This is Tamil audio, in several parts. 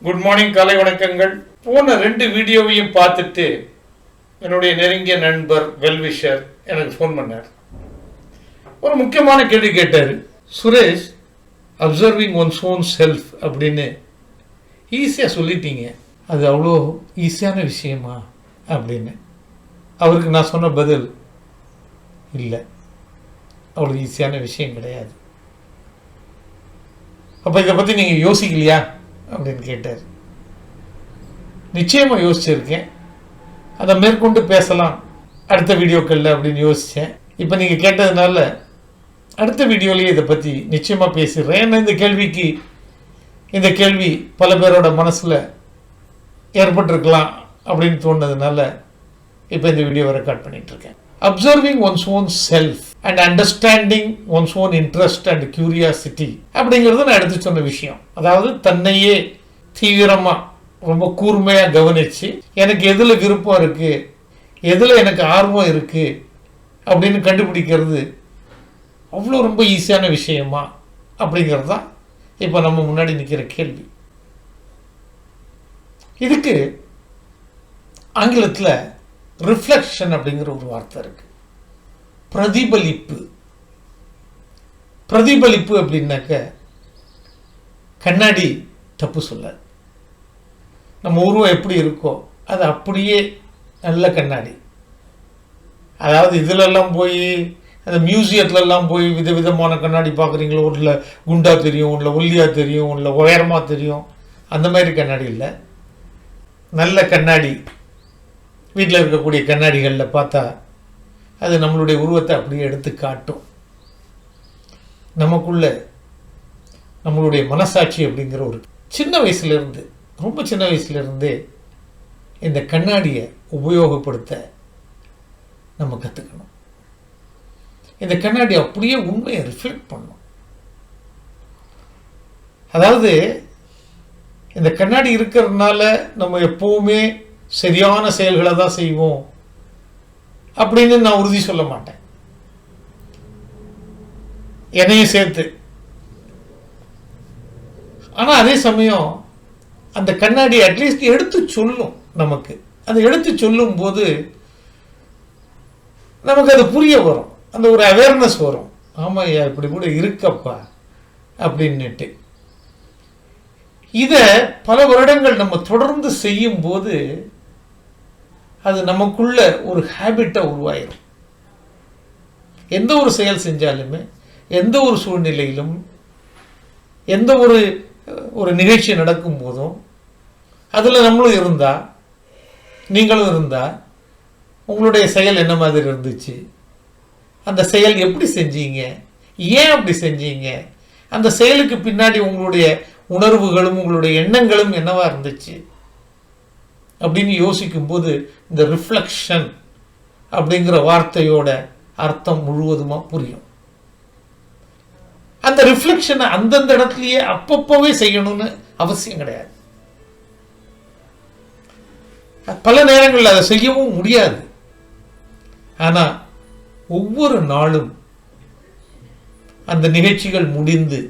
குட் மார்னிங், காலை வணக்கங்கள். போன 2 வீடியோவையும் பார்த்துட்டு என்னுடைய நெருங்கிய நண்பர் வெல்விஷர் எனக்கு ஃபோன் பண்ணார். ஒரு முக்கியமான கேள்வி கேட்டார். Suresh, observing one's own self அப்படின்னு ஈஸியாக சொல்லிட்டீங்க, அது அவ்வளோ ஈஸியான விஷயமா அப்படின்னு. அவருக்கு நான் சொன்ன பதில், இல்லை, அவ்வளோ ஈஸியான விஷயம் கிடையாது. அப்போ இதை பற்றி நீங்கள் யோசிக்கலையா அப்படின்னு கேட்டார். நிச்சயமாக யோசிச்சிருக்கேன், அதை மேற்கொண்டு பேசலாம் அடுத்த வீடியோக்களில் அப்படின்னு யோசித்தேன். இப்போ நீங்கள் கேட்டதுனால அடுத்த வீடியோலேயே இதை பற்றி நிச்சயமாக பேசிடுறேன். ஏன்னா இந்த கேள்வி பல பேரோட மனசில் ஏற்பட்டிருக்கலாம் அப்படின்னு தோணுனதுனால இப்போ இந்த வீடியோவை ரெக்கார்ட் பண்ணிகிட்ருக்கேன். Observing one's own self and understanding one's own interest and curiosity அப்படிங்கிறது நான் எடுத்து சொன்ன விஷயம். அதாவது தன்னையே தீவிரமாக ரொம்ப கூர்மையாக கவனித்து எனக்கு எதில் விருப்பம் இருக்குது, எதில் எனக்கு ஆர்வம் இருக்குது அப்படின்னு கண்டுபிடிக்கிறது அவ்வளோ ரொம்ப ஈஸியான விஷயமா அப்படிங்கிறது தான் இப்போ நம்ம முன்னாடி நிற்கிற கேள்வி. இதுக்கு ஆங்கிலத்தில் ரிஃப்ளெக்ஷன் அப்படிங்கிற ஒரு வார்த்தை இருக்கு. பிரதிபலிப்பு அப்படின்னாக்க கண்ணாடி தப்பு சொல்லாது. நம்ம உருவம் எப்படி இருக்கோ அது அப்படியே நல்ல கண்ணாடி. அதாவது இதிலெல்லாம் போய் அந்த மியூசியத்துலலாம் போய் விதவிதமான கண்ணாடி பார்க்குறீங்களோ, ஒன்றில் குண்டா தெரியும், ஒன்றில் ஒல்லியாக தெரியும், ஒன்றில் உயரமாக தெரியும், அந்த மாதிரி கண்ணாடி இல்லை. நல்ல கண்ணாடி வீட்டில் இருக்கக்கூடிய கண்ணாடிகளில் பார்த்தா அது நம்மளுடைய உருவத்தை அப்படியே எடுத்து காட்டும். நமக்குள்ள நம்மளுடைய மனசாட்சி அப்படிங்கிற ஒரு ரொம்ப சின்ன வயசுலேருந்தே இந்த கண்ணாடியை உபயோகப்படுத்த நம்ம கற்றுக்கணும். இந்த கண்ணாடி அப்படியே உண்மையை ரிஃப்ளெக்ட் பண்ணும். அதாவது இந்த கண்ணாடி இருக்கிறதுனால நம்ம எப்பவுமே சரியான செயல்களை தான் செய்வோம் அப்படின்னு நான் உறுதி சொல்ல மாட்டேன், என்னையும் சேர்த்து. ஆனால் அதே சமயம் அந்த கண்ணாடி அட்லீஸ்ட் எடுத்து சொல்லும். நமக்கு அதை எடுத்து சொல்லும் போது நமக்கு அது புரிய வரும், அந்த ஒரு அவேர்னஸ் வரும். ஆமாய்யா, இப்படி கூட இருக்கப்பா அப்படின்னுட்டு. இதை பல வருடங்கள் நம்ம தொடர்ந்து செய்யும் போது அது நமக்குள்ள ஒரு ஹேபிட்டை உருவாயிடும். எந்த ஒரு செயல் செஞ்சாலுமே, எந்த ஒரு சூழ்நிலையிலும், எந்த ஒரு நிகழ்ச்சி நடக்கும் போதும் அதில் நம்மளும் இருந்தா, நீங்களும் இருந்தா, உங்களுடைய செயல் என்ன மாதிரி இருந்துச்சு, அந்த செயல் எப்படி செஞ்சீங்க, ஏன் அப்படி செஞ்சீங்க, அந்த செயலுக்கு பின்னாடி உங்களுடைய உணர்வுகளும் உங்களுடைய எண்ணங்களும் என்னவா இருந்துச்சு அப்படின்னு யோசிக்கும் போது இந்த ரிஃப்ளெக்ஷன் அப்படிங்கிற வார்த்தையோட அர்த்தம் முழுவதுமா புரியும். அந்த ரிஃப்ளெக்ஷனை அந்தந்த இடத்துலயே அப்பப்போவே செய்யணும்னு அவசியம் கிடையாது. பல நேரங்களில் அதை செய்யவும் முடியாது. ஆனா ஒவ்வொரு நாளும் அந்த நிகழ்ச்சிகள் முடிந்து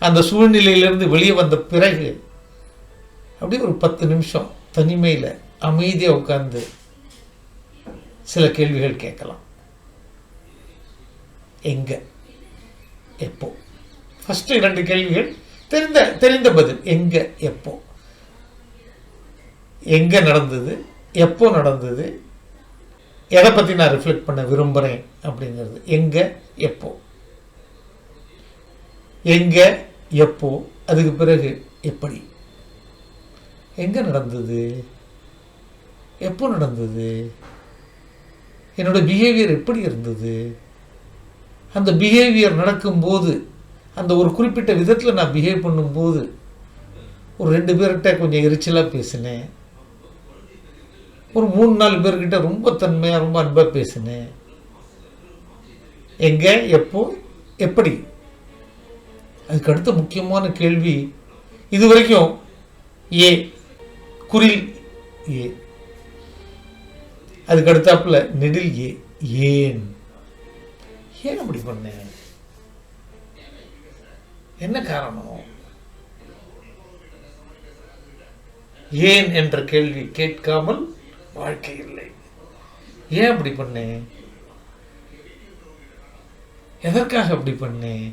அந்த சூழ்நிலையிலிருந்து வெளியே வந்த பிறகு அப்படியே ஒரு 10 நிமிஷம் தனிமையில் அமைதியாக உட்கார்ந்து சில கேள்விகள் கேட்கலாம். எங்க, எப்போ. ஃபர்ஸ்ட் 2 கேள்விகள் தெரிந்த பதில். எங்க, எப்போ. எங்க நடந்தது, எப்போ நடந்தது, எதை பற்றி நான் ரிஃப்ளெக்ட் பண்ண விரும்புகிறேன் அப்படிங்கிறது. எங்க, எப்போ. எங்க, எப்போ, அதுக்கு பிறகு எப்படி. எங்க நடந்தது, எப்போ நடந்தது, என்னோட பிஹேவியர் எப்படி இருந்தது, அந்த பிஹேவியர் நடக்கும்போது, அந்த ஒரு குறிப்பிட்ட விதத்தில் நான் பிஹேவ் பண்ணும்போது ஒரு 2 பேர்கிட்ட கொஞ்சம் எரிச்சலாக பேசினேன், ஒரு 3-4 பேர்கிட்ட ரொம்ப தன்மையாக ரொம்ப அன்பாக பேசினேன். எங்க, எப்போ, எப்படி. அதுக்கு அடுத்த முக்கியமான கேள்வி, இது வரைக்கும் ஏ குறில் ஏ, அதுக்கு அடுத்தாப்புல நெடில் ஏ, ஏன் அப்படி பண்ண, என்ன காரணம், ஏன் என்ற கேள்வி கேட்காமல் வாழ்க்கை இல்லை. ஏன் அப்படி பண்ணேன், எதற்காக அப்படி பண்ணேன்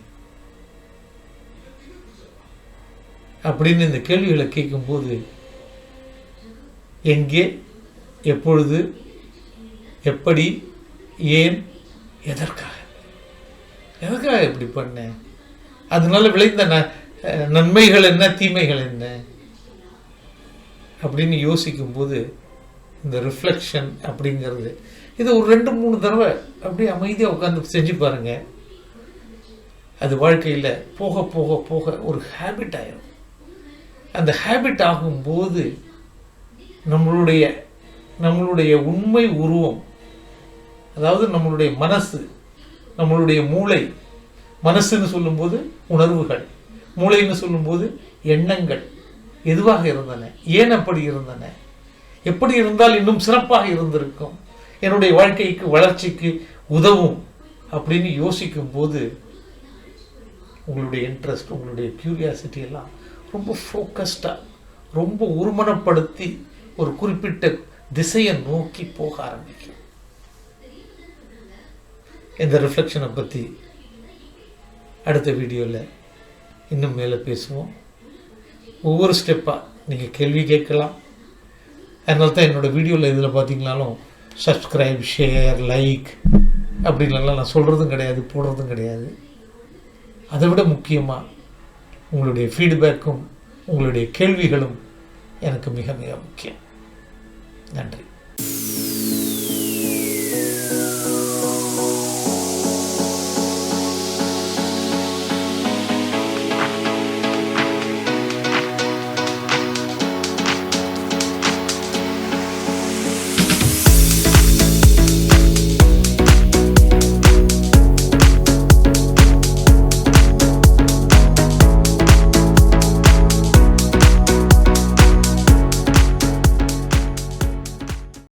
அப்படின்னு இந்த கேள்விகளை கேட்கும்போது எங்கே, எப்பொழுது, எப்படி, ஏன், எதற்காக இப்படி பண்ணேன், அதனால விளைந்த நன்மைகள் என்ன, தீமைகள் என்ன அப்படின்னு யோசிக்கும்போது இந்த ரிஃப்ளெக்ஷன் அப்படிங்கிறது, இதை ஒரு 2-3 தடவை அப்படியே அமைதியாக உட்காந்து செஞ்சு பாருங்க. அது வாழ்க்கையில் போக போக போக ஒரு ஹேபிட் ஆயிடும். அந்த ஹேபிட் ஆகும்போது நம்மளுடைய உண்மை உருவம், அதாவது நம்மளுடைய மனசு, நம்மளுடைய மூளை, மனசுன்னு சொல்லும்போது உணர்வுகள், மூளைன்னு சொல்லும்போது எண்ணங்கள் எதுவாக இருந்தன, ஏன் அப்படி இருந்தன, எப்படி இருந்தால் இன்னும் சிறப்பாக இருந்திருக்கும், என்னுடைய வாழ்க்கைக்கு வளர்ச்சிக்கு உதவும் அப்படின்னு யோசிக்கும் போது உங்களுடைய இன்ட்ரெஸ்ட், உங்களுடைய கியூரியாசிட்டி எல்லாம் ரொம்ப ஃபோக்கஸ்டாக, ரொம்ப ஒருமனப்படுத்தி ஒரு குறிப்பிட்ட திசையை நோக்கி போக ஆரம்பிக்கும். இந்த ரிஃப்ளெக்ஷனை பற்றி அடுத்த வீடியோவில் இன்னும் மேலே பேசுவோம். ஒவ்வொரு ஸ்டெப்பாக நீங்கள் கேள்வி கேட்கலாம். அதனால தான் என்னோடய வீடியோவில் இதில் பார்த்தீங்கனாலும் சப்ஸ்கிரைப், ஷேர், லைக் அப்படின்லாம் நான் சொல்கிறதும் கிடையாது, போடுறதும் கிடையாது. அதை விட முக்கியமாக உங்களுடைய ஃபீட்பேக்கும் உங்களுடைய கேள்விகளும் எனக்கு மிக மிக முக்கியம். நன்றி.